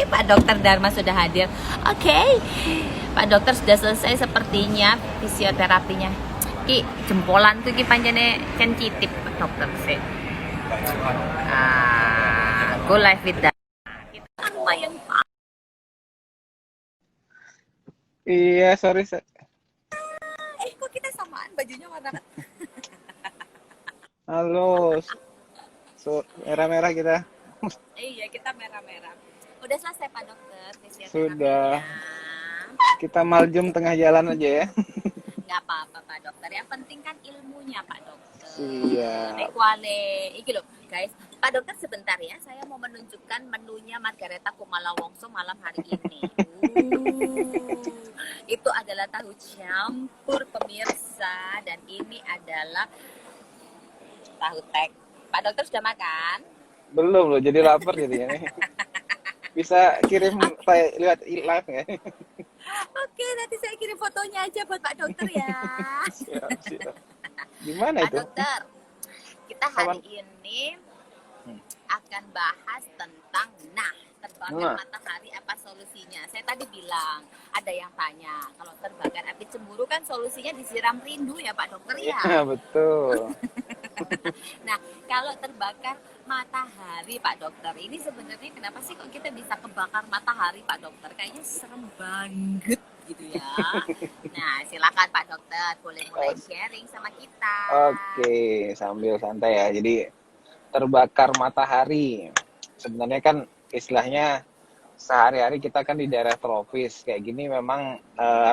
Pak Dokter Dharma sudah hadir. Oke, Pak Dokter sudah selesai sepertinya fisioterapinya. Ki jempolan tuh ki panjane sensitif Pak Dokter sih. Go live with that. Kita kan lumayan. Iya, sorry. Kok kita samaan bajunya warna. Halo, merah-merah kita. Iya, kita merah-merah. Udah selesai Pak Dokter Sudah. fisioterapinya. Kita maljem tengah jalan aja ya. Nggak apa-apa Pak Dokter. Yang penting kan ilmunya Pak Dokter. Siap. Kuale. Iki loh guys. Pak Dokter sebentar ya. Saya mau menunjukkan menunya Margareta Kumala Wongso malam hari ini. Itu adalah tahu campur pemirsa. Dan ini adalah tahu tek. Pak Dokter sudah makan? Belum loh, jadi lapar jadinya nih. Bisa kirim lihat live nggak? Oke, nanti saya kirim fotonya aja buat Pak Dokter ya. Siap. Gimana Pak itu? Dokter, kita hari ini akan bahas tentang terbakar matahari apa solusinya. Saya tadi bilang ada yang tanya kalau terbakar api cemburu kan solusinya disiram rindu ya Pak Dokter ya. Iya betul. Nah kalau terbakar matahari Pak Dokter ini sebenarnya kenapa sih kok kita bisa kebakar matahari Pak Dokter? Kayaknya serem banget gitu ya. Nah silakan Pak Dokter boleh mulai sharing sama kita. Oke, sambil santai ya. Jadi terbakar matahari. Sebenarnya kan istilahnya sehari-hari kita kan di daerah tropis kayak gini memang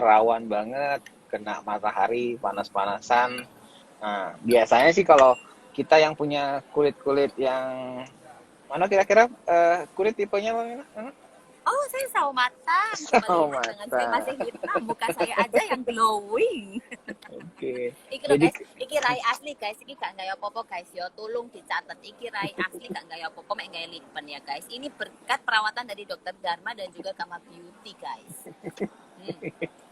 rawan banget kena matahari panas-panasan. Nah, biasanya sih kalau kita yang punya kulit-kulit yang mana kira-kira kulit tipenya mana? Oh, saya sawo matang. Tangan saya masih hitam, muka saya aja yang glowing. Oke. Iki lho guys, iki rai asli guys, iki gak gaya apa-apa guys yo, tolong dicatat. Iki rai asli gak gaya apa-apa, mek gaya lipen ya guys. Ini berkat perawatan dari Dokter Dharma dan juga Kama Beauty guys.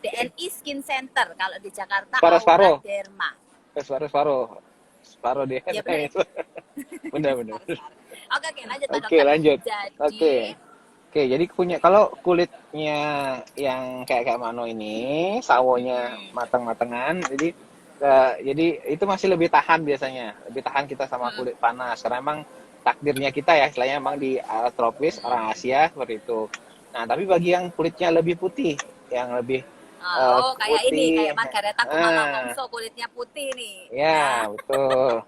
DNI Skin Center kalau di Jakarta Aura Derma. Separuh dia. Ya, benar. Oke, lanjut Pak Dokter. Oke, lanjut. Jadi, Oke, jadi kalau kulitnya yang kayak mano ini, sawonya matang-matangan, jadi itu masih lebih tahan biasanya, lebih tahan kita sama kulit panas. Karena emang takdirnya kita ya, istilahnya emang di tropis orang Asia seperti itu. Nah, tapi bagi yang kulitnya lebih putih, yang lebih kayak putih, ini, kayak Margareta Kumala Wongso kulitnya putih nih. Ya, betul.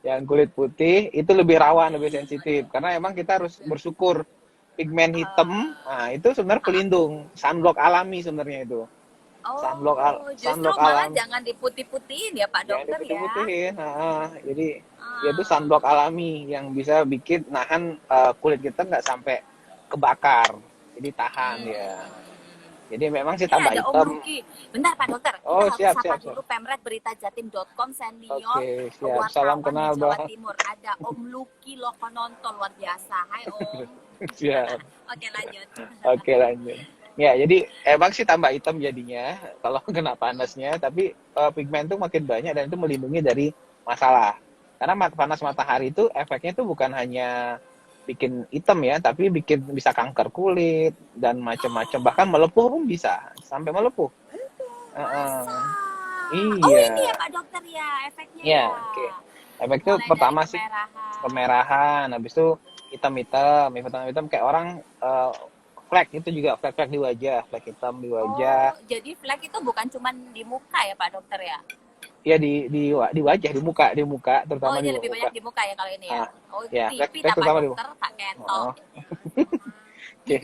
Yang kulit putih itu lebih rawan, lebih sensitif karena emang kita harus bersyukur pigmen hitam, nah itu sebenarnya pelindung, sunblock alami sebenarnya itu. Sunblock malah alami. Jangan diputih-putihin ya Pak Dokter ya. Diputih-putihin, jadi itu sunblock alami yang bisa bikin nahan kulit kita nggak sampai kebakar, jadi tahan ya. Jadi memang sih tambah hitam. Om Luki. Bentar Pak Dokter. Oh, kita siap. dulu Pemretberitajatim.com senior siap. Salam kenal di Jawa Timur. Ada Om Luki Lokononto luar biasa. Hai Om. Siap. Oke lanjut. Ya, jadi emang sih tambah hitam jadinya kalau kena panasnya, tapi pigmen tuh makin banyak dan itu melindungi dari masalah. Karena panas matahari itu efeknya tuh bukan hanya bikin hitam ya, tapi bisa kanker kulit dan macam-macam, bahkan melepuh pun bisa sampai melepuh. Iya. Oh ini ya Pak Dokter ya efeknya. Ya, oke. Efek itu pertama sih kemerahan, habis itu hitam-hitam kayak orang flek itu juga flek di wajah, flek hitam di wajah. Oh, jadi flek itu bukan cuma di muka ya Pak Dokter ya? Iya di wajah, di muka terutama di muka. Lebih banyak di muka ya kalau ini ya. Ya, TV terutama di Dokter tak kentok. Oke.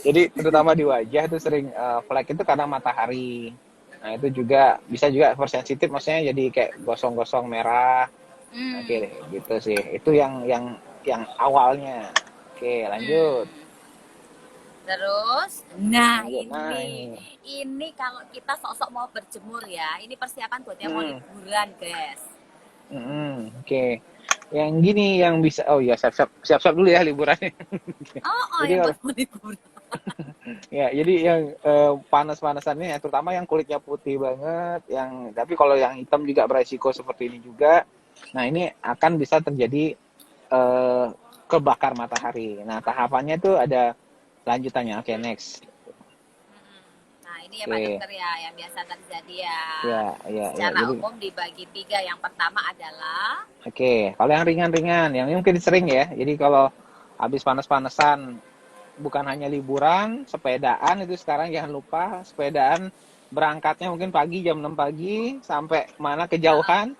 Jadi terutama di wajah itu sering flek itu karena matahari. Nah, itu juga bisa juga oversensitif, maksudnya jadi kayak gosong-gosong merah. Oke, gitu sih. Itu yang awalnya. Oke, lanjut. Terus, ini kalau kita sok-sok mau berjemur ya, ini persiapan buat yang mau liburan, guys. Oke. Yang gini yang bisa, siap-siap dulu ya liburannya. Jadi yang buat liburan. Ya, jadi yang panas-panasannya, terutama yang kulitnya putih banget, tapi kalau yang hitam juga beresiko seperti ini juga. Nah, ini akan bisa terjadi kebakar matahari. Nah, tahapannya tuh ada lanjutannya. Oke, next. Mm-mm. Nah, ini ya Pak Oke, Dokter ya, yang biasa terjadi ya. ya. Secara Jadi, umum dibagi tiga. Yang pertama adalah, oke. Kalau yang ringan-ringan, yang ini mungkin sering ya. Jadi kalau habis panas-panasan, bukan hanya liburan, sepedaan itu sekarang jangan lupa. Sepedaan berangkatnya mungkin pagi jam 6 pagi sampai mana uh, kejauhan.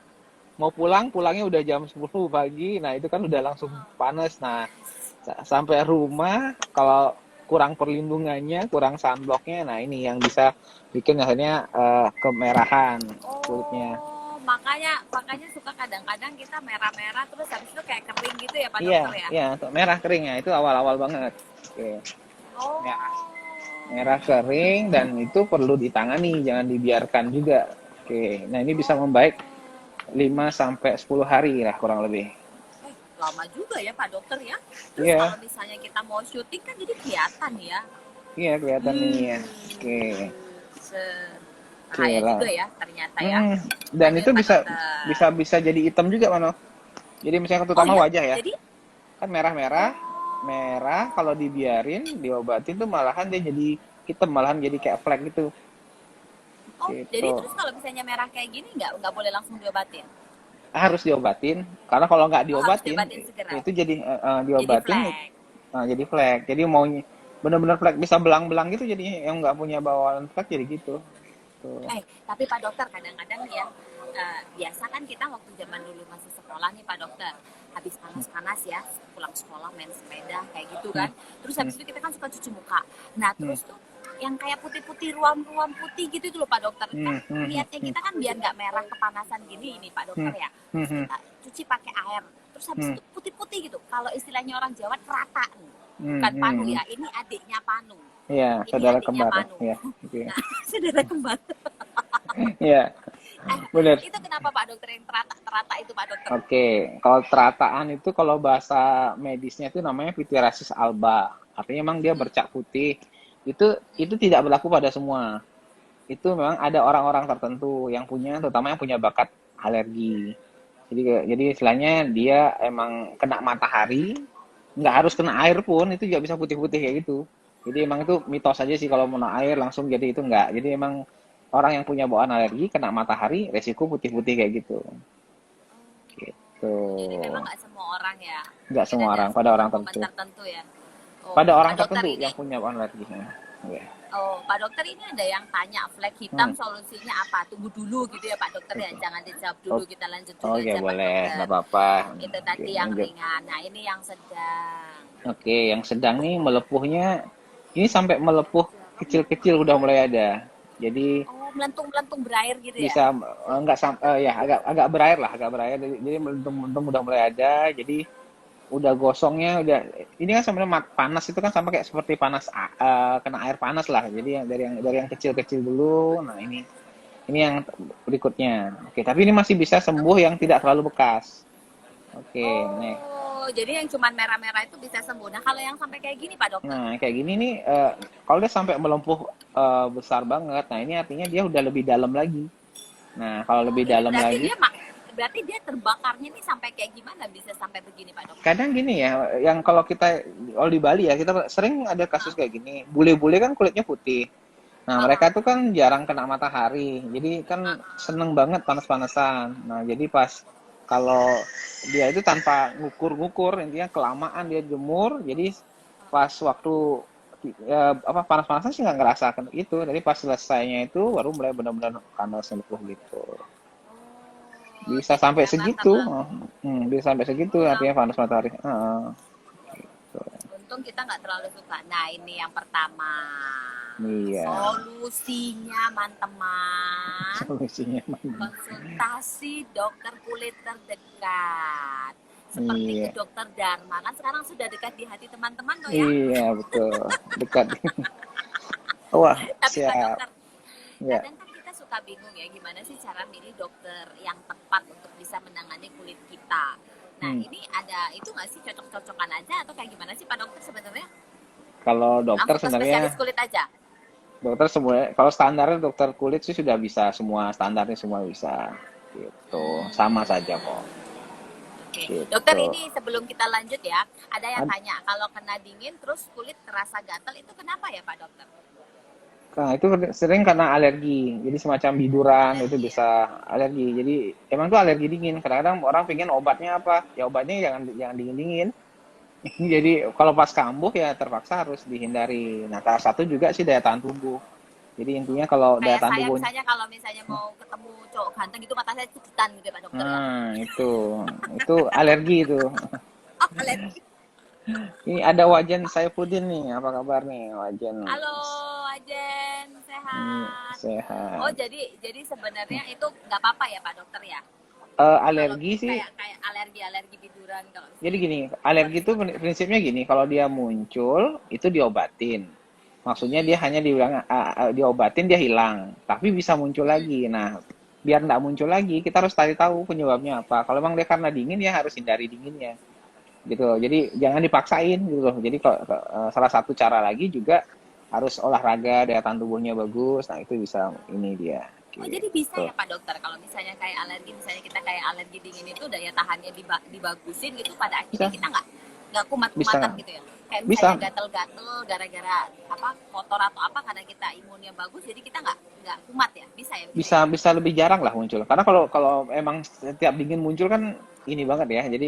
Mau pulang, pulangnya udah jam 10 pagi. Nah, itu kan udah langsung panas. Nah, sampai rumah kalau kurang perlindungannya, kurang sunblocknya, nah ini yang bisa bikin akhirnya kemerahan kulitnya. oh makanya makanya suka kadang-kadang kita merah-merah terus habis itu kayak kering gitu ya Pak Iya, Dokter ya. iya, untuk merah keringnya itu awal-awal banget. Oke, merah, Oh. merah kering dan itu perlu ditangani, jangan dibiarkan juga. Oke, nah ini bisa membaik Oh. 5 sampai 10 hari lah kurang lebih. Lama juga ya Pak Dokter ya. Terus kalau Iya, misalnya kita mau syuting kan jadi kelihatan ya. iya kelihatan nih ya. Oke, oke Bahaya lah. juga ya ternyata ya. Hmm, dan Lanjut itu Pak bisa Dokter. bisa bisa jadi hitam juga, Mano. Jadi misalnya Oh terutama ya, wajah ya, jadi kan merah-merah, oh, merah kalau dibiarin, diobatin tuh malahan dia jadi hitam, malahan jadi kayak flek gitu. oh Gitu. jadi terus kalau misalnya merah kayak gini nggak boleh langsung diobatin. Harus diobatin, karena kalau nggak Oh harus diobatin, diobatin segera. itu jadi Jadi diobatin, flag. jadi flek. Jadi mau bener-bener flek bisa belang-belang gitu, jadi yang nggak punya bawaan flek jadi gitu. Tuh. Tapi Pak Dokter kadang-kadang ya biasa kan kita waktu zaman dulu masih sekolah nih Pak Dokter, habis panas-panas ya pulang sekolah main sepeda kayak gitu Hmm, kan, terus hmm, habis itu kita kan suka cuci muka. Nah hmm, terus tuh yang kayak putih-putih ruam-ruam putih gitu tuh loh Pak Dokter, kan hmm, hmm, hmm, niatnya kita kan biar nggak merah kepanasan gini ini Pak hmm, Dokter ya, hmm, terus hmm, kita cuci pakai air, terus habis hmm, itu putih-putih gitu, kalau istilahnya orang Jawa rata nih, hmm, bukan hmm, panu hmm. ya, ini adiknya panu, Iya, ini saudara adiknya kembar panu. ya. Oke. Nah saudara kembar. Iya, bener. Itu kenapa Pak Dokter yang terata itu Pak Dokter? Oke, kalau terataan itu kalau bahasa medisnya itu namanya pityriasis alba. Artinya memang dia Hmm, bercak putih. Itu tidak berlaku pada semua. Itu memang ada orang-orang tertentu yang punya, terutama yang punya bakat alergi. Jadi istilahnya dia emang kena matahari, nggak harus kena air pun itu juga bisa putih-putih kayak gitu. Jadi emang itu mitos aja sih kalau kena air langsung jadi itu enggak. Jadi emang orang yang punya bawaan alergi kena matahari resiko putih-putih kayak gitu. Gitu. jadi memang nggak semua orang ya, Nggak mungkin semua ada orang, pada orang momen-momen tertentu. tertentu ya. Pada Oh orang Pak Dokter tertentu ini, yang punya bawaan alergi. Ya. oh Pak Dokter ini ada yang tanya flek hitam Hmm. solusinya apa? Tunggu dulu gitu ya Pak Dokter ya, jangan dijawab dulu, Oh, kita lanjut dulu oke aja Pak boleh, Dokter. nggak apa-apa. Itu Oke, tadi yang lanjut. ringan, nah ini yang sedang. Oke, yang sedang nih melepuhnya ini sampai melepuh kecil-kecil udah mulai ada. Jadi Oh melentung-melentung berair gitu ya? bisa enggak ya agak agak berair lah, agak berair. Jadi melentung-melentung udah mulai ada. Jadi udah gosongnya udah ini kan sebenarnya panas itu kan sampai kayak seperti panas kena air panas lah. Jadi yang kecil-kecil dulu. Nah, ini yang berikutnya. Oke, tapi ini masih bisa sembuh yang tidak terlalu bekas. Oke, nih. Oh jadi yang cuman merah-merah itu bisa sembuh. Nah kalau yang sampai kayak gini Pak Dokter? Nah, kayak gini nih, kalau dia sampai melempuh besar banget, nah ini artinya dia udah lebih dalam lagi. Nah, kalau Oh, lebih ini dalam berarti lagi, dia berarti dia terbakarnya nih sampai kayak gimana bisa sampai begini Pak Dokter? kadang gini ya, yang kalau di Bali ya, kita sering ada kasus Hah? kayak gini. Bule-bule kan kulitnya putih. Nah, Heeh. mereka tuh kan jarang kena matahari. Jadi kan Heeh. seneng banget panas-panasan. Nah, jadi pas kalau dia itu tanpa ngukur-ngukur, intinya kelamaan dia jemur, jadi pas waktu apa panas-panasan sih nggak ngerasa kan itu. Jadi pas selesainya itu baru mulai benar-benar panas lepuh gitu. Oh, Bisa jadi sampai memang segitu. karena Bisa sampai segitu oh ya artinya panas ampun. matahari. Heeh, gitu. Untung kita nggak terlalu suka. Nah, ini yang pertama. Iya, Solusinya, teman-teman. solusinya mana? Konsultasi dokter kulit terdekat. Seperti ke Iya, dokter Dharma. Kan sekarang sudah dekat di hati teman-teman loh ya. iya betul. Dekat. Wah, Tapi Pak siap. Dokter, Ya, kadang kan kita suka bingung ya gimana sih cara milih dokter yang tepat untuk bisa menangani kulit kita. Nah hmm. ini ada itu nggak sih cocok-cocokan aja atau kayak gimana sih Pak Dokter sebenarnya? Kalau dokter Langsung ke spesialis sebenarnya kulit aja. dokter semua kalau standarnya dokter kulit sih sudah bisa semua standarnya semua bisa gitu. Sama saja Hmm, kok. Oke, dokter gitu. ini sebelum kita lanjut ya, ada yang Ad- tanya kalau kena dingin terus kulit terasa gatal itu kenapa ya Pak Dokter? Nah, itu sering karena alergi. Jadi semacam biduran itu Alergi ya? bisa alergi. Jadi emang tuh alergi dingin. Kadang-kadang orang pengen obatnya apa? Ya obatnya jangan jangan dingin-dingin. Jadi kalau pas kambuh ya terpaksa harus dihindari. Nah, salah satu juga sih daya tahan tubuh. Jadi intinya kalau daya Kayak tahan saya tubuh, misalnya kalau misalnya mau ketemu cowok ganteng gitu mata saya cekitan gitu ya Pak Dokter ya? nah itu alergi itu. Oh, alergi. Ini ada Wajen Saifuddin nih, apa kabar nih Wajen? Halo, Ajen, Ini sehat. Oh, sehat. jadi sebenarnya itu nggak apa-apa ya Pak Dokter ya? Kalau Alergi sih, kayak kayak alergi biduran kalau jadi misalnya gini, gitu keluar alergi itu seperti itu. prinsipnya gini, kalau dia muncul itu diobatin. Maksudnya dia hanya dibilang diobatin dia hilang, tapi bisa muncul lagi. Nah, biar nggak muncul lagi, kita harus cari tahu penyebabnya apa. Kalau memang dia karena dingin ya harus hindari dinginnya, gitu. Jadi jangan dipaksain gitu loh. Jadi salah satu cara lagi juga harus olahraga, daya tahan tubuhnya bagus. Nah, itu bisa ini dia, Oh, jadi bisa gitu. ya Pak Dokter kalau misalnya kayak alergi, misalnya kita kayak alergi dingin itu daya tahannya dibagusin gitu pada akhirnya Bisa, kita nggak kumat-kumatan bisa, gitu ya. Kayak misalnya bisa. gatel-gatel gara-gara apa kotor atau apa karena kita imunnya bagus jadi kita nggak kumat ya. Bisa ya, bisa Bisa ya. bisa lebih jarang lah muncul. Karena kalau kalau emang setiap dingin muncul kan ini banget ya. Jadi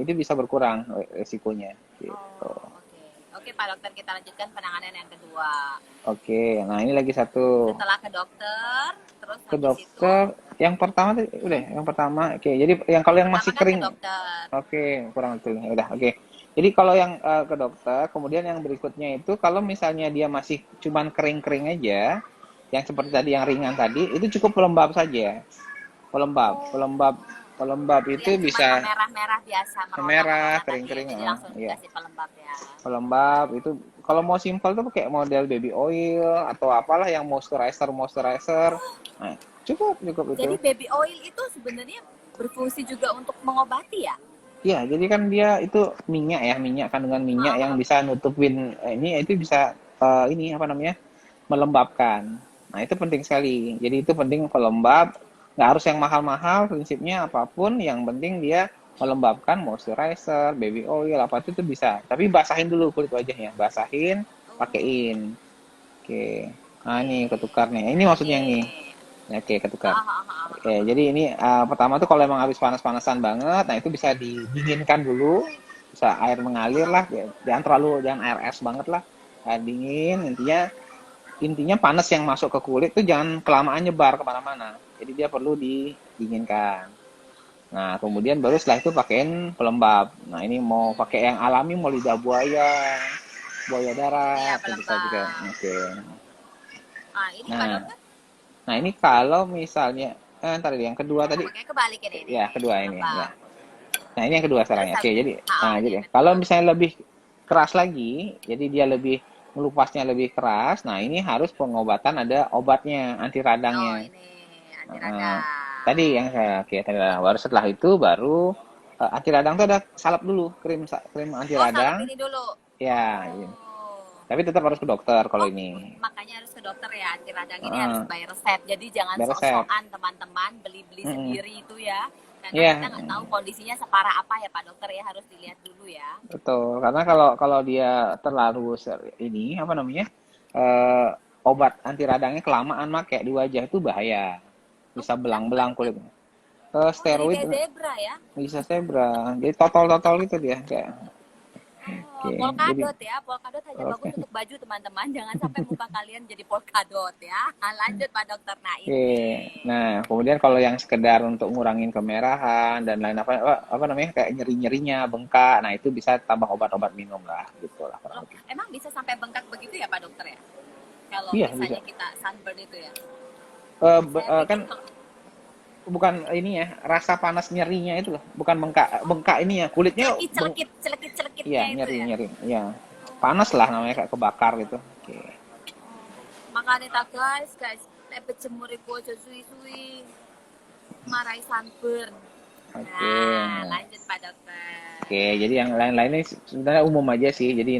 itu bisa berkurang resikonya gitu. Oh, oke. Oke Pak Dokter, kita lanjutkan penanganan yang kedua. Oke, nah ini lagi satu Setelah ke dokter, terus ke habis itu dokter. Yang pertama tuh udah, yang pertama. Oke, jadi yang kalau yang pertama masih kan ke kering, dokter. oke, kurang betul. Ya udah, oke. Jadi kalau yang ke dokter, kemudian yang berikutnya itu kalau misalnya dia masih cuman kering-kering aja, yang seperti tadi yang ringan tadi, itu cukup pelembab saja. Pelembab, Oh, pelembab, pelembab yang itu cuman bisa memerah-merah biasa, merah, meronta-meronta tadi ya, kering-kering, jadi langsung ya. dikasih pelembab ya. Pelembab itu kalau mau simpel tuh pakai model baby oil atau apalah yang moisturizer, moisturizer. Nah, cukup, cukup itu. Jadi baby oil itu sebenarnya berfungsi juga untuk mengobati ya? Iya, jadi kan dia itu minyak ya, minyak kandungan minyak yang Heeh. bisa nutupin ini itu bisa ini apa namanya? Melembabkan. Nah, itu penting sekali. Jadi itu penting pelembab, nggak harus yang mahal-mahal prinsipnya apapun, yang penting dia melembabkan moisturizer, baby oil apa itu bisa. Tapi basahin dulu kulit wajahnya, basahin, Oh, pakein. Oke. Nah, oke. ini ketukar nih. Ini Oke. maksudnya nih. Oke, ketukar. Ah, ah, ah, Oke, ah, ah. jadi ini pertama tuh kalau emang habis panas-panasan banget, nah itu bisa didinginkan dulu, bisa air mengalir Ah. lah, jangan air es banget lah, air dingin, intinya intinya panas yang masuk ke kulit tuh jangan kelamaan nyebar kemana-mana, jadi dia perlu didinginkan. Nah, kemudian baru setelah itu pakein pelembab. Nah, ini mau pakai yang alami, mau lidah buaya, buaya Iya, darat, itu bisa juga. pelembab. Oke. Ah, ini Pak Nah, Dokter? nah ini kalau misalnya, ntar yang kedua tadi, Oke, kebalik ini ya nih, kedua ini, ya. pelembab. Nah, ini yang kedua sekarang Terus ya. Oke, jadi ah, jadi iya kalau betul. misalnya lebih keras lagi, jadi dia lebih melupasnya lebih keras. Nah, ini harus pengobatan ada obatnya, anti Oh, radangnya. ini anti Heeh. radang. Tadi yang saya oke, tadi baru setelah itu baru anti radang tuh ada salep dulu, krim anti Oh, salep radang. ini dulu. Ya, iya. Oh. Tapi tetap harus ke dokter kalau Oh, ini. makanya harus ke dokter ya. Anti radang ini harus Heeh, by resep. Jadi jangan beresep. sok-sokan teman-teman beli-beli Heeh. sendiri itu ya. Karena kita Iya, nggak tahu kondisinya separah apa ya Pak Dokter ya. Harus dilihat dulu ya. betul. Karena kalau kalau dia terlalu ini apa namanya? eh, Obat anti radangnya kelamaan make di wajah itu bahaya. Oh, Bisa kenapa Pak belang-belang Dokter? kulit. Oh, jadi Steroid kayak zebra ya. bisa sebra. Jadi totol-totol itu dia kayak. Oh, Oke, jadi polkadot ya. Polkadot hanya bagus oke. untuk baju teman-teman. Jangan sampai muka kalian jadi polkadot ya. Nah, lanjut Pak Dokter. Nah, Oke. ini. Nah, kemudian kalau yang sekedar untuk ngurangin kemerahan dan lain apa namanya kayak nyeri-nyerinya, bengkak. Nah, itu bisa tambah obat-obat minum lah gitu lah kurang Loh, lebih. emang bisa sampai bengkak begitu ya Pak Dokter ya? Kalau Iya, bisa. misalnya kita sunburn itu ya. Saya Kan pikir kalau bukan ini ya, rasa panas nyerinya itu loh, bukan bengkak bengkak ini ya, kulitnya celekit-celekit, celekit-celekitnya iya itu nyeri ya. nyeri, iya panas lah Oh, namanya kayak kebakar gitu. Oke, makanya tak guys, lepet jemur iku aja suwi-suwi marai sunburn. oke, Nah, lanjut Pak Dokter. oke. Jadi yang lain-lainnya sebenarnya umum aja sih. Jadi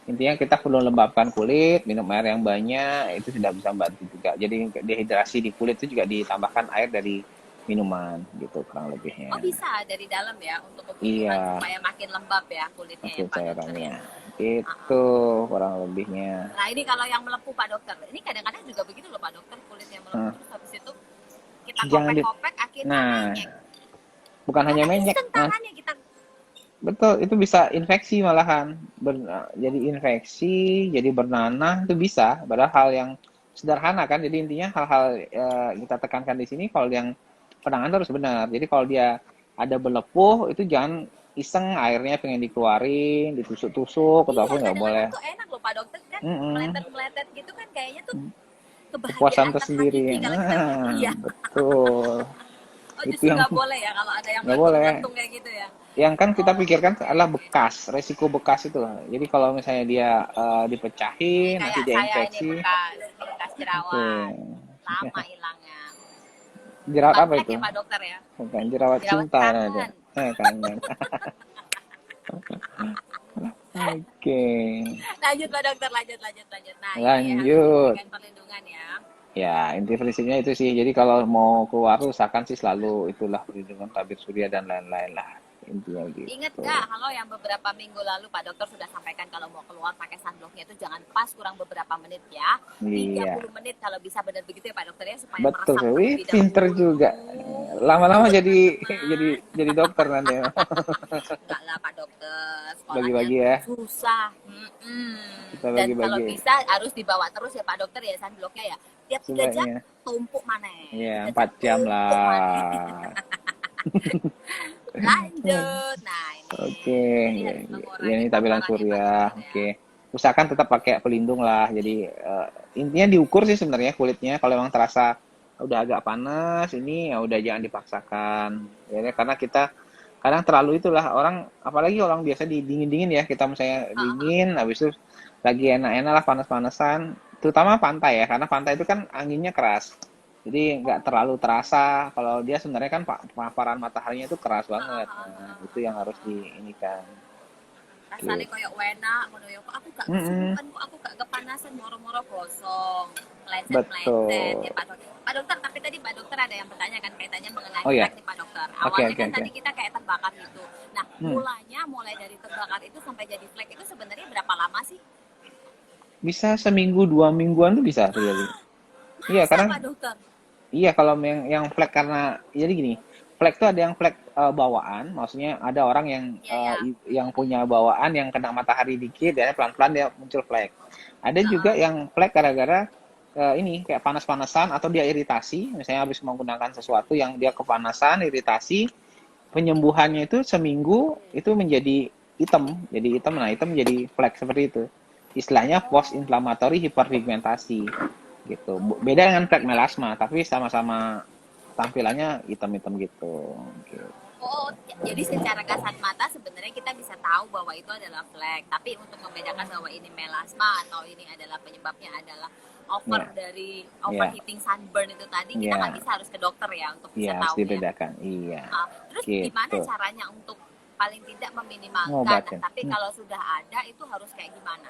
intinya kita perlu lembabkan kulit, minum air yang banyak, itu sudah bisa membantu juga. Jadi dehidrasi di kulit itu juga ditambahkan air dari minuman gitu kurang Oh lebihnya. bisa dari dalam ya untuk kebutuhan Iya, supaya makin lembab ya kulitnya ya makin Pak Dokter ya. cairannya. Uh-uh. Itu kurang lebihnya. Nah ini kalau yang melepuh Pak Dokter, ini kadang-kadang juga begitu loh Pak Dokter, kulitnya melepuh Nah, terus habis itu kita jangan di kopek-kopek akhirnya Nah, menyek. bukan hanya Karena menyek. iseng Nah, tangannya kita. betul, itu bisa infeksi malahan. Jadi infeksi, jadi bernanah itu bisa. Padahal hal yang sederhana kan. Jadi intinya hal-hal kita tekankan di sini kalau yang penanganan harus benar. Jadi kalau dia ada belepuh itu jangan iseng airnya pengen dikeluarin, ditusuk-tusuk Iya ataupun nggak kadang-kadang boleh. tuh enak loh Pak Dokter kan Mm-mm. meletet-meletet gitu kan kayaknya tuh Kepuasan kebahagiaan tersendiri. terhakiki kalau kita Nah, iya. betul. Oh Itu justru yang nggak boleh ya kalau ada yang nggak boleh. meletus-meletung kayak gitu ya. Yang kan kita pikirkan Oke adalah oke. bekas, resiko bekas itu. Jadi kalau misalnya dia Ini dipecahin, nanti kayak dia saya ini infeksi. bekas Oke. jerawat. Lama hilangnya. Jerawat Bukan apa flek itu? ya Pak Dokter ya. Bukan jerawat Jerawat cinta ada. kangen. Kangen. Oke. Lanjut Pak Dokter, lanjut. Nah ini harus Lanjut. diberikan perlindungan ya. Ya, inti prinsipnya itu sih. Jadi kalau mau keluar usahakan sih selalu itulah perlindungan tabir surya dan lain-lain lah. Intinya Ingat gitu. nggak kalau yang beberapa minggu lalu Pak Dokter sudah sampaikan kalau mau keluar pakai sunblocknya itu jangan pas kurang beberapa menit ya. Iya. 30 menit kalau bisa benar begitu ya Pak Dokter ya supaya Betul, meresap Wih, terlebih pinter dahulu. juga. Lama-lama jadi Teman-teman. jadi dokter nanti. Enggak lah Pak Dokter, sekolahnya Bagi-bagi ya. susah. Mm-mm. Kita Dan kalau bagi-bagi bisa harus dibawa terus ya Pak Dokter ya sunblocknya ya. Tiap 3 jam sebaiknya. tumpuk mana? Ya, 3 jam 4 jam tumpuk mana? lah. Lanjut. Nah Oke, ini. Jadi ya, harus ya mengurangi ini tampilan paparan ya Pak surya. Dokter ya. Oke. Usahakan tetap pakai pelindung lah. Jadi intinya diukur sih sebenarnya kulitnya. Kalau memang terasa udah agak panas, ini ya udah jangan dipaksakan. Ya, karena kita kadang terlalu itulah orang, apalagi orang biasa di dingin-dingin ya. Kita misalnya dingin, habis itu lagi enak-enak lah panas-panasan. Terutama pantai ya, karena pantai itu kan anginnya keras. Jadi nggak terlalu terasa. Kalau dia sebenarnya kan paparan mataharinya itu keras banget. Nah, itu yang harus diinikan. Rasanya Gitu. koyok wena, ngono ya. Kok aku gak Mm-mm, kesurupan, kok aku gak kepanasan, moro-moro gosong, meleset-meleset betul. ya Pak Dokter. Pak Dokter, tapi tadi Pak Dokter ada yang bertanya kan kaitannya mengenai Oh ya, flek nih Pak Dokter. oke Awalnya oke kan oke. tadi kita kayak terbakar gitu. Nah, Hmm, mulai dari terbakar itu sampai jadi flek itu sebenarnya berapa lama sih? bisa seminggu 2 mingguan tuh bisa really. Iya Masa karena Pak Dokter? iya kalau yang flek karena jadi gini, flek tuh ada yang flek bawaan, maksudnya ada orang Iya ya. yang punya bawaan yang kena matahari dikit dan pelan-pelan dia muncul flek. Ada juga Heeh. yang flek gara-gara ini kayak panas-panasan atau dia iritasi, misalnya habis menggunakan sesuatu yang dia kepanasan, iritasi, penyembuhannya itu seminggu itu menjadi hitam, jadi hitam, nah hitam menjadi flek seperti itu. Istilahnya post Oh. inflammatory hiperpigmentasi gitu. Beda dengan flek melasma, tapi sama-sama tampilannya hitam-hitam gitu. Gitu. Oh, jadi secara kasat mata sebenarnya kita bisa tahu bahwa itu adalah flek. Tapi untuk membedakan bahwa ini melasma atau ini adalah penyebabnya adalah over Ya, dari ya, overheating sunburn itu tadi, kita nggak ya, bisa harus ke dokter ya untuk bisa ya harus tahu ya. dibedakan. Iya, Terus gimana gitu. caranya untuk paling tidak meminimalkan? Nah, Ngobatin. tapi kalau sudah ada itu harus kayak gimana?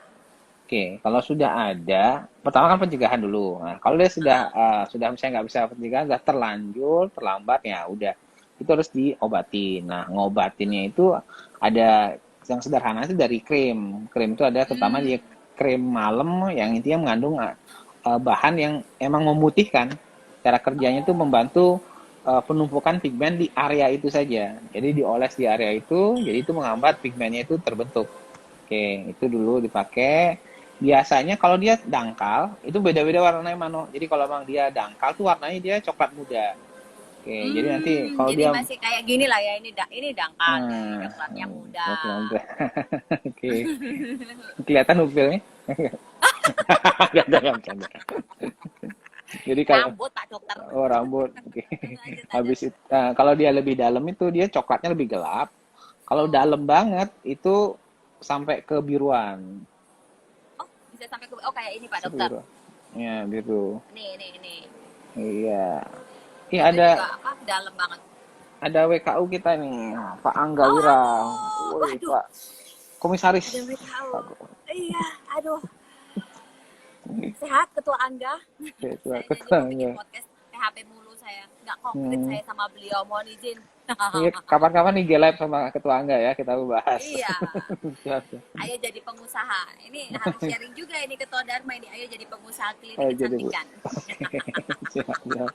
Oke, kalau sudah ada, pertama kan pencegahan dulu. Nah, kalau dia Heeh. sudah misalnya nggak bisa pencegahan, sudah terlanjur, terlambat ya udah itu harus diobatin. Nah, ngobatinnya itu ada yang sederhana itu dari krim. Krim itu ada terutama Hmm. di krim malam yang intinya mengandung bahan yang emang memutihkan. Cara kerjanya itu Oh. membantu penumpukan pigmen di area itu saja. Jadi dioles di area itu, jadi itu menghambat pigmennya itu terbentuk. Oke, itu dulu dipakai. Biasanya kalau dia dangkal, itu beda-beda warnanya Mano. Jadi kalau memang dia dangkal tuh warnanya dia coklat muda. Oke, jadi nanti kalau Jadi dia masih kayak gini lah ya, ini dangkal nih, nah, coklatnya muda. coklat muda. Oke, kelihatan upilnya? Enggak ada yang bercanda. Jadi kalau Rambut Pak Dokter. oh rambut, oke. Lanjut. Habis itu, kalau dia lebih dalam itu dia coklatnya lebih gelap. Kalau Oh. dalam banget itu sampai kebiruan. Oh, bisa sampai ke oh kayak ini Pak Dokter. Biru. Ya, biru. Ini. Iya. Iya Itu ada juga apa? Dalam banget. WKU kita nih, Pak Angga Oh, Wira. aduh. Woi, Waduh, Pak Komisaris. ada WHO. Pak Iya, aduh. Sehat Ketua Angga. Ketua Saya janji Ketua mau bikin Angga. podcast PHP mulu saya. Nggak nggak konkret Hmm. saya sama beliau, mohon izin. Iya, kapan-kapan nih live sama Ketua Angga ya, kita bahas. Iya, Siap. ayo jadi pengusaha. Ini harus sharing juga ini Ketua Dharma ini. Ayo jadi pengusaha klinik Oh, jadi Bu. kecantikan. Siap, siap.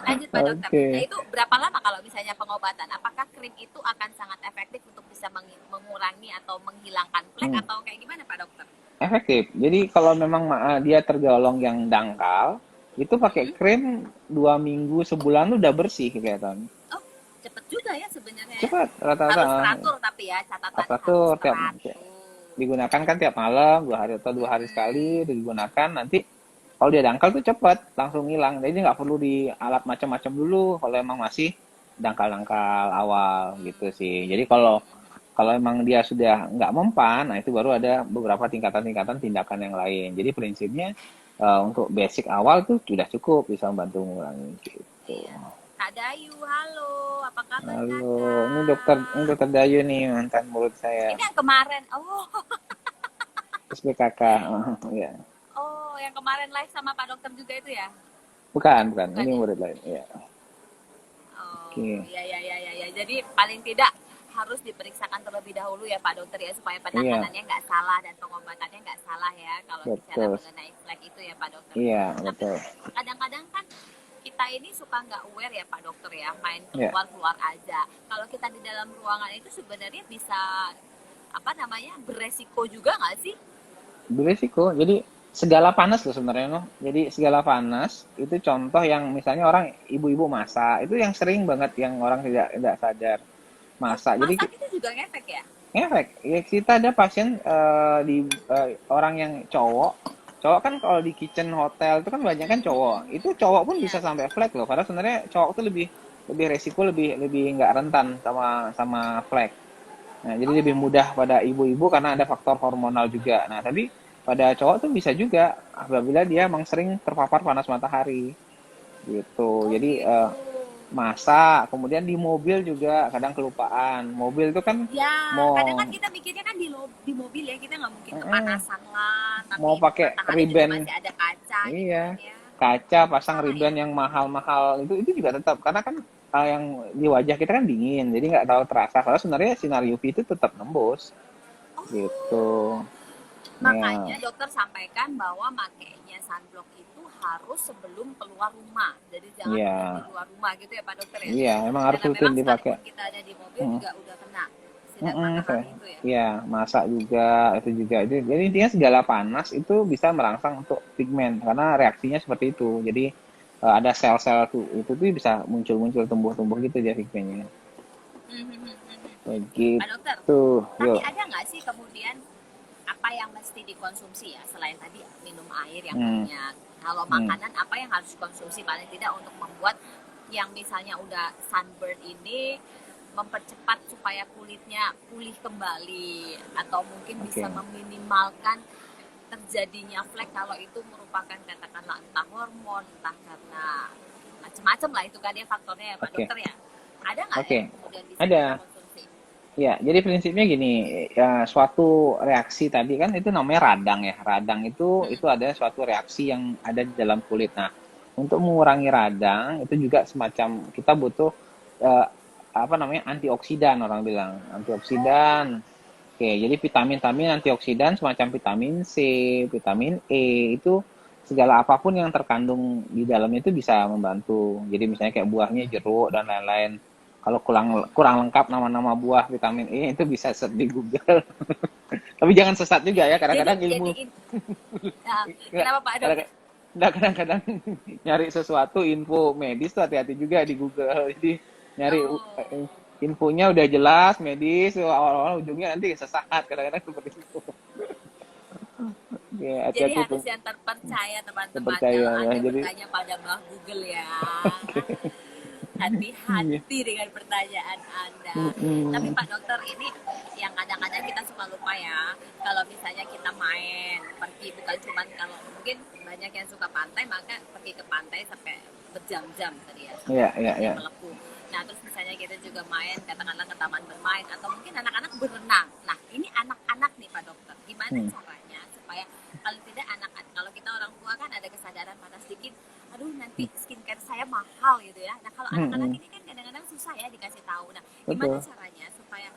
Lanjut Pak Dokter. Nah Oke. itu berapa lama kalau misalnya pengobatan? Apakah krim itu akan sangat efektif untuk bisa mengurangi atau menghilangkan flek Hmm. atau kayak gimana Pak Dokter? Efektif. Jadi kalau memang dia tergolong yang dangkal, itu pakai Mm-mm. krim 2 minggu, sebulan tuh udah bersih kelihatan. Oh, cepet juga ya sebenarnya ya. Cepat rata-rata. Harus teratur tapi ya catatannya harus Aparatur tiap teratur. digunakan kan tiap malam 2 hari atau 2 hari sekali itu digunakan. Nanti kalau dia dangkal tuh cepat langsung hilang. Jadi nggak perlu di alat macam-macam dulu kalau emang masih dangkal-dangkal awal gitu sih. Jadi kalau kalau emang dia sudah nggak mempan, nah itu baru ada beberapa tingkatan-tingkatan tindakan yang lain. Jadi prinsipnya untuk basic awal tuh sudah cukup bisa membantu mengurangi gitu. Iya. Kak Dayu, halo. Apa kabar Halo, ini Kakak? dokter Dayu nih mantan murid saya, Ini yang kemarin. Oh, SPKK. Ya. oh, yang kemarin live sama Pak Dokter juga itu ya? Bukan, Bukan ini ya? murid lain. Ya, Oh, oke. ya, ya, ya, ya, ya. Jadi paling tidak harus diperiksakan terlebih dahulu ya Pak Dokter ya supaya Iya, penanganannya nggak salah dan pengobatannya nggak salah ya kalau bicara betul. mengenai flek itu ya Pak Dokter. Iya, Tapi betul. kadang-kadang kan kita ini suka nggak aware ya Pak Dokter ya main Ya, keluar-keluar aja. Kalau kita di dalam ruangan itu sebenarnya bisa apa namanya beresiko juga nggak sih? berisiko. Jadi segala panas loh sebenarnya no. Jadi segala panas itu contoh yang misalnya orang ibu-ibu masak itu yang sering banget yang orang tidak sadar Oh, masak. Jadi masak itu juga ngefek ya? efek. Ya, kita ada pasien orang yang cowok. Cowok kan kalau di kitchen hotel itu kan banyak kan cowok. Itu cowok pun Iya. bisa sampai flek loh. Karena sebenarnya cowok tuh lebih lebih resiko lebih lebih nggak rentan sama sama flek. Nah, jadi lebih Oh, mudah pada ibu-ibu karena ada faktor hormonal juga. Nah, tapi pada cowok tuh bisa juga apabila dia emang sering terpapar panas matahari gitu. oh Jadi gitu. masak, kemudian di mobil juga kadang kelupaan. Mobil itu kan Ya, kadang mau kan kita mikirnya kan di mobil ya kita nggak mungkin mm, kepanasan lah, mau tapi pakai matahari juga ribbon. masih ada kaca gitu Iya, kan ya. kaca pasang Salah ya? ribbon yang mahal-mahal itu juga tetap karena kan yang di wajah kita kan dingin, jadi nggak terlalu terasa. Kalau sebenarnya sinar UV itu tetap nembus gitu. Oh, Ya, makanya dokter sampaikan bahwa makainya sunblock itu harus sebelum keluar rumah. Jadi jangan udah di iya, luar rumah gitu ya Pak Dokter ya. iya, emang harus Karena rutin memang dipakai. sekalipun kita ada di mobil Mm, juga udah kena sinar matahari itu ya. iya, masak juga itu juga. Jadi intinya segala panas itu bisa merangsang untuk pigmen karena reaksinya seperti itu. Jadi ada sel-sel tuh itu tuh bisa muncul-muncul tumbuh-tumbuh gitu dia pigmennya. Pak Dokter, Begitu. tapi Yuk. ada nggak sih kemudian apa yang mesti dikonsumsi ya selain tadi minum air yang Hmm, banyak? Kalau hmm. makanan apa yang harus dikonsumsi paling tidak untuk membuat yang misalnya udah sunburn ini mempercepat supaya kulitnya pulih kembali atau mungkin bisa Oke. meminimalkan terjadinya flek kalau itu merupakan katakanlah entah hormon entah karena macam-macam lah itu kan ya faktornya ya Pak Oke. Dokter ya. Ada nggak Oke. yang kemudian bisa kita Ada. konsumsi? Ya, jadi prinsipnya gini, ya, suatu reaksi tadi kan itu namanya radang ya. Radang itu ada suatu reaksi yang ada di dalam kulit. Nah, untuk mengurangi radang itu juga semacam kita butuh eh, apa namanya antioksidan orang bilang, antioksidan. Oke, jadi vitamin-vitamin antioksidan semacam vitamin C, vitamin E itu segala apapun yang terkandung di dalamnya itu bisa membantu. Jadi misalnya kayak buahnya jeruk dan lain-lain. Kalau kurang kurang lengkap nama-nama buah vitamin E itu bisa search di Google. Tapi jangan sesat juga ya. Jadi Kadang-kadang ilmu nah, kenapa Pak Dokter? kadang-kadang nyari sesuatu info medis tuh hati-hati juga di Google. Jadi nyari Oh, infonya udah jelas medis, awal-awal ujungnya nanti sesat. Kadang-kadang seperti itu. Ya, jadi hati-hati tuh. harus yang terpercaya teman-teman Terpercaya kalau ya. Anda Jadi bertanya pada Mbah Google ya. iya. Hati-hati dengan pertanyaan Anda. Tapi Mm-mm. Pak Dokter ini yang kadang-kadang kita suka lupa ya. Kalau misalnya kita main, pergi bukan cuma kalau mungkin banyak yang suka pantai maka pergi ke pantai sampai berjam-jam tadi ya sampai Iya, iya, kulitnya iya. melepuh. Nah terus misalnya kita juga main katakanlah ke taman bermain atau mungkin anak-anak berenang. Nah ini anak-anak nih Pak Dokter, gimana Hmm. caranya supaya paling tidak anak-anak kalau kita orang tua kan ada kesadaran panas dikit, aduh nanti skincare saya mahal gitu ya. Nah anak-anak Mm-mm. ini kan kadang-kadang susah ya dikasih tahu. Nah, gimana Betul. caranya supaya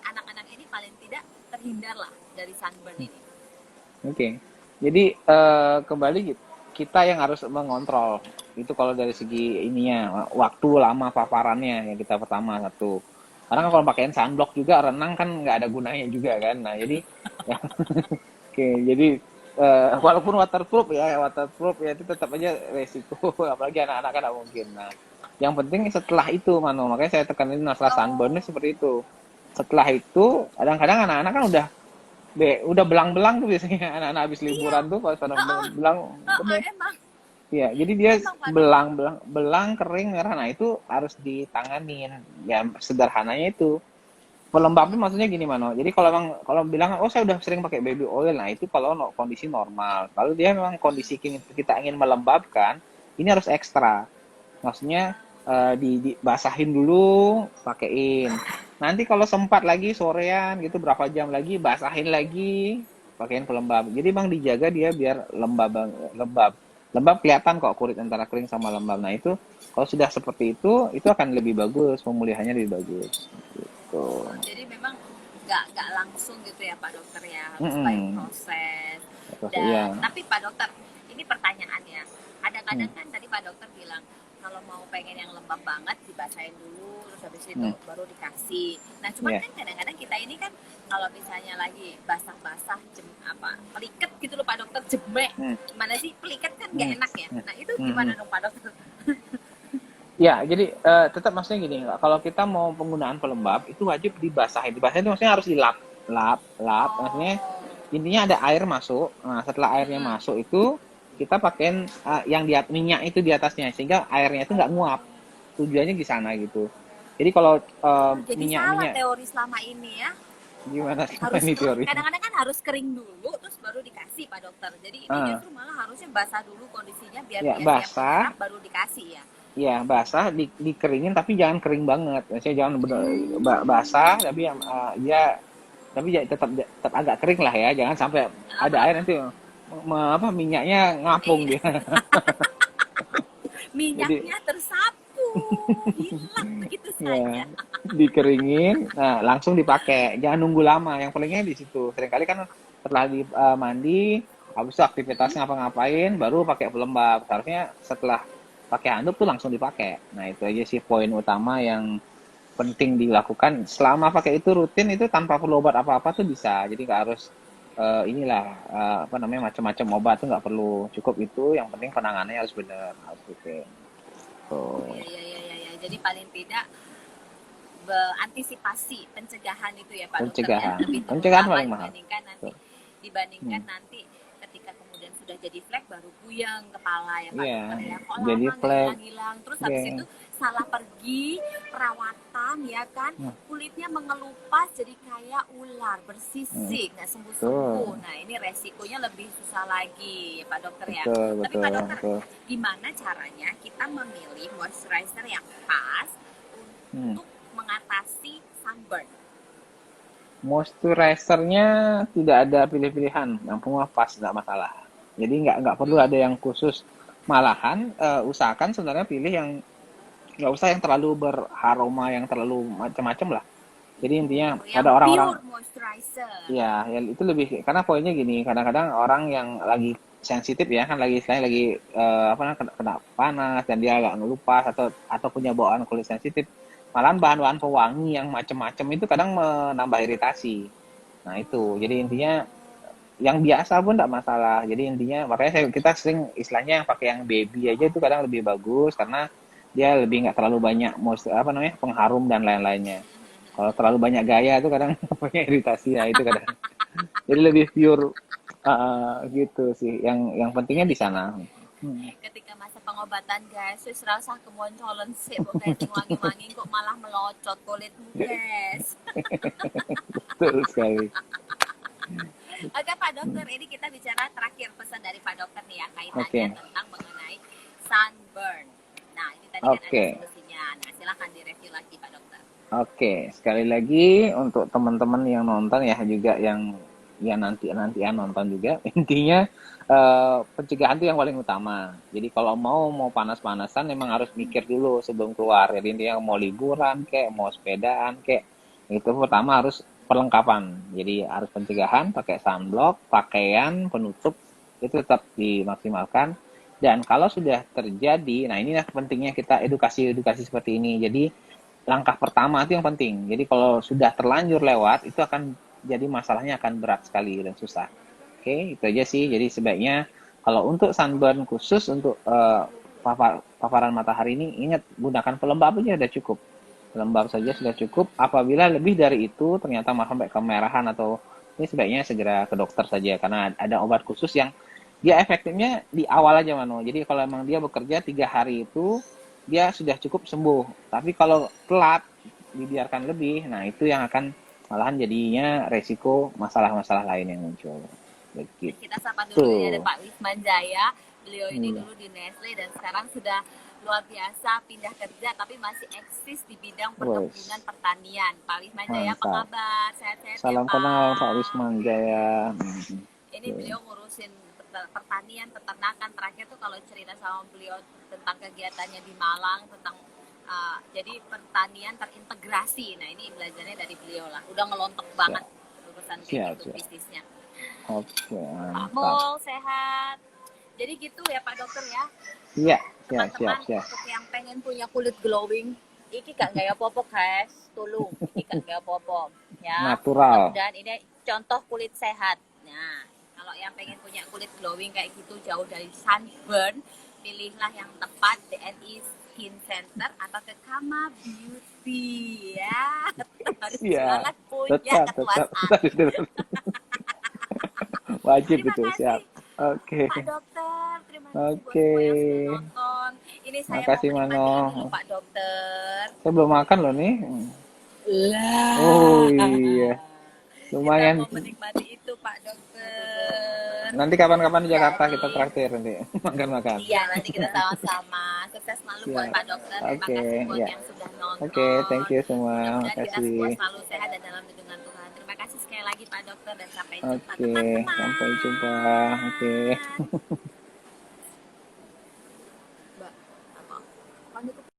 anak-anak ini paling tidak terhindar lah dari sunburn ini? Oke. Jadi kembali kita yang harus mengontrol. Itu kalau dari segi ininya, waktu lama paparannya yang kita pertama satu. Karena kalau pakaiin sunblock juga renang kan nggak ada gunanya juga kan. Nah jadi ya, oke, jadi walaupun waterproof ya itu tetap aja resiko, apalagi anak-anak kan nggak mungkin. Nah, yang penting setelah itu, Mano, makanya saya tekanin masalah sunburn Oh, seperti itu. Setelah itu, kadang-kadang anak-anak kan udah belang-belang tuh biasanya anak-anak habis iya. liburan tuh pas pada Heeh, belang, heeh, bener. emang, Iya, jadi dia emang Pak Dokter. belang kering merah. Nah, itu harus ditanganin. Ya sederhananya itu. Pelembabnya maksudnya gini, Mano. Jadi kalau bilang oh saya udah sering pakai baby oil, nah itu kalau kondisi normal. Kalau dia memang kondisi kita ingin melembabkan, ini harus ekstra. Maksudnya dibasahin dulu, pakein. Nanti kalau sempat lagi sorean gitu berapa jam lagi, basahin lagi, pakein pelembab. Jadi bang dijaga dia biar lembab. Lembab kelihatan kok kulit antara kering sama lembab. Nah itu kalau sudah seperti itu akan lebih bagus, pemulihannya lebih bagus. Gitu. Oh, jadi memang nggak langsung gitu ya Pak Dokter ya, harus by Mm-mm. proses. Terus iya. Dan tapi Pak Dokter, ini pertanyaannya. Hmm. Kadang-kadang kan tadi Pak Dokter bilang kalau mau pengen yang lembab banget dibasahin dulu, terus habis itu Hmm. baru dikasih. Nah, cuman Ya. kan kadang-kadang kita ini kan kalau misalnya lagi basah-basah peliket gitu loh Pak Dokter, jemek. Hmm. Gimana sih peliket kan nggak Hmm. enak ya. Hmm. Nah, itu Hmm. gimana Hmm. dong Pak Dokter? Ya, jadi tetap maksudnya gini, kalau kita mau penggunaan pelembab itu wajib dibasahin. Dibasahin itu maksudnya harus dilap, lap. Maksudnya Oh, intinya ada air masuk. Nah, setelah airnya mm-mm. masuk itu kita pakein yang minyak itu di atasnya sehingga airnya itu nggak nguap. Oh. Tujuannya di sana gitu. Jadi kalau Oh, jadi salah minyak-minyak teori selama ini ya. gimana sih Harus ini teori? kadang-kadang kan harus kering dulu terus baru dikasih Pak Dokter. Jadi ini Ah, justru malah harusnya basah dulu kondisinya biar ya dia siap basah. menyerap baru dikasih ya. Ya, basah dikeringin tapi jangan kering banget. Maksudnya jangan bener basah tapi dia tapi ya tetap agak kering lah ya. Jangan sampai ada air nanti minyaknya ngapung Eh, dia. Jadi minyaknya tersapu, hilang begitu saja. ya dikeringin, nah langsung dipakai. Jangan nunggu lama. Yang palingnya di situ. Seringkali kan setelah mandi, habis itu aktivitasnya apa ngapain, baru pakai pelembab. Seharusnya setelah pakai handuk tuh langsung dipakai. Nah itu aja sih poin utama yang penting dilakukan. Selama pakai itu rutin itu tanpa perlu obat apa-apa tuh bisa. Jadi nggak harus inilah apa namanya macam-macam obat tuh nggak perlu. Cukup itu. Yang penting penanganannya harus benar, harus rutin. Oh Tuh, iya iya iya iya. Ya. Jadi paling tidak antisipasi pencegahan itu ya Pak Dokter ya pencegahan. lebih Pencegahan terutama paling mahal. Tuh. dibandingkan Hmm. nanti ketika kemudian sudah jadi flek baru puyeng kepala ya Pak Iya, Dokter ya kok jadi lama nggak flag. hilang-hilang terus habis Iya. itu salah pergi perawatan ya kan Hmm. kulitnya mengelupas jadi kayak ular Hmm. bersisik nggak sembuh-sembuh. Betul, Nah ini resikonya lebih susah lagi ya Pak Dokter ya. betul, Tapi Pak betul, Dokter betul. gimana caranya kita memilih moisturizer yang pas Hmm. untuk mengatasi sunburn? Moisturizernya tidak ada pilih-pilihan, yang semua pas nggak masalah. Jadi nggak perlu ada yang khusus. Malahan usahakan sebenarnya pilih yang nggak usah yang terlalu beraroma yang terlalu macam-macam lah. Jadi intinya Oh, ada yang orang-orang pure moisturizer. ya itu lebih karena poinnya gini, kadang-kadang orang yang lagi sensitif ya kan lagi istilahnya lagi apa namanya kena panas dan dia agak ngelupas atau punya bawaan kulit sensitif. Malahan bahan-bahan pewangi yang macam-macam itu kadang menambah iritasi. Nah itu, jadi intinya yang biasa pun tidak masalah. Jadi intinya makanya kita sering istilahnya pakai yang baby aja itu kadang lebih bagus karena dia lebih nggak terlalu banyak apa namanya pengharum dan lain-lainnya. Kalau terlalu banyak gaya itu kadang punya iritasi ya itu kadang. Jadi lebih pure gitu sih. Yang pentingnya di Jadi sana. ketika masa pengobatan guys, wis rasa kemoncolen sih, kok guys sing wangi-wangi kok malah melocot kulitmu guys. Betul sekali. Oke Pak Dokter, ini kita bicara terakhir pesan dari Pak Dokter nih ya kaitannya Oke. tentang mengenai sunburn. Nah ini tadi kan ada Oke. solusinya. Nah silahkan direview lagi Pak Dokter. Oke, sekali lagi untuk teman-teman yang nonton ya juga yang ya nantian nonton juga. Intinya pencegahan itu yang paling utama. Jadi kalau mau panas-panasan memang harus mikir dulu sebelum keluar. Jadi intinya mau liburan kayak mau sepedaan kayak itu pertama harus perlengkapan. Jadi harus pencegahan, pakai sunblock, pakaian penutup itu tetap dimaksimalkan. Dan kalau sudah terjadi, nah inilah pentingnya kita edukasi-edukasi seperti ini. Jadi langkah pertama itu yang penting. Jadi kalau sudah terlanjur lewat, itu akan jadi masalahnya akan berat sekali dan susah. Oke, itu aja sih. Jadi sebaiknya kalau untuk sunburn khusus untuk paparan matahari ini, ingat gunakan pelembab aja sudah cukup. Pelembab saja sudah cukup. Apabila lebih dari itu ternyata sampai kemerahan atau ini sebaiknya segera ke dokter saja karena ada obat khusus yang dia efektifnya di awal aja Mano. Jadi kalau emang dia bekerja 3 hari itu dia sudah cukup sembuh. Tapi kalau telat dibiarkan lebih, nah itu yang akan malahan jadinya resiko masalah-masalah lain yang muncul. Dan kita sapa dulu ya ada Begitu. Pak Wisman Jaya. Beliau ini Iya. dulu di Nestle dan sekarang sudah luar biasa pindah kerja tapi masih eksis di bidang Wes, perkebunan pertanian. Pak Wisman Jaya apa mantap. kabar? Sehat-sehat ya Salam kenal Pak Pak? Wisman Jaya. Ini beliau ngurusin pertanian, peternakan. Terakhir tuh kalau cerita sama beliau tentang kegiatannya di Malang, tentang jadi pertanian terintegrasi. Nah ini belajarnya dari beliau lah. Udah ngelontok banget Siap, urusan kayak siap, gitu siap. bisnisnya. Oke, Pak mantap. Mul sehat. Jadi gitu ya Pak Dokter ya. Iya, siap, siap, Teman-teman siap. untuk yang pengen punya kulit glowing, iki gak gaya popo guys, tolong, iki gak gaya popo ya. Natural. Mudah-mudahan ini contoh kulit sehat. Nah, kalau yang pengen punya kulit glowing kayak gitu jauh dari sunburn, pilihlah yang tepat DNI Skin Center atau ke Kama Beauty ya. Harus Iya, banget punya tetap. kekuasaan. Wajib Terima itu, kasih siap. Oke, Pak Dokter, terima kasih buat oke. semua yang sudah nonton. Ini saya mau Makasih menikmati Mano. ini loh Pak Dokter. Saya belum makan loh nih. Oh Lah. iya, Kita lumayan. mau menikmati itu Pak Dokter. Nanti kapan-kapan di Jakarta kita Jadi, traktir nanti makan-makan. iya nanti kita sama-sama. Sukses selalu buat Siap. Pak Dokter. Terima Oke, kasih buat ya. yang sudah Oke, nonton. thank you semua. Mudah-mudahan kita semua Makasih. selalu sehat dan dalam lindungan Tuhan. Terima kasih sekali lagi Pak Dokter dan sampai jumpa Oke, sampai jumpa. Oke. teman-teman. Mbak, apa? Lanjut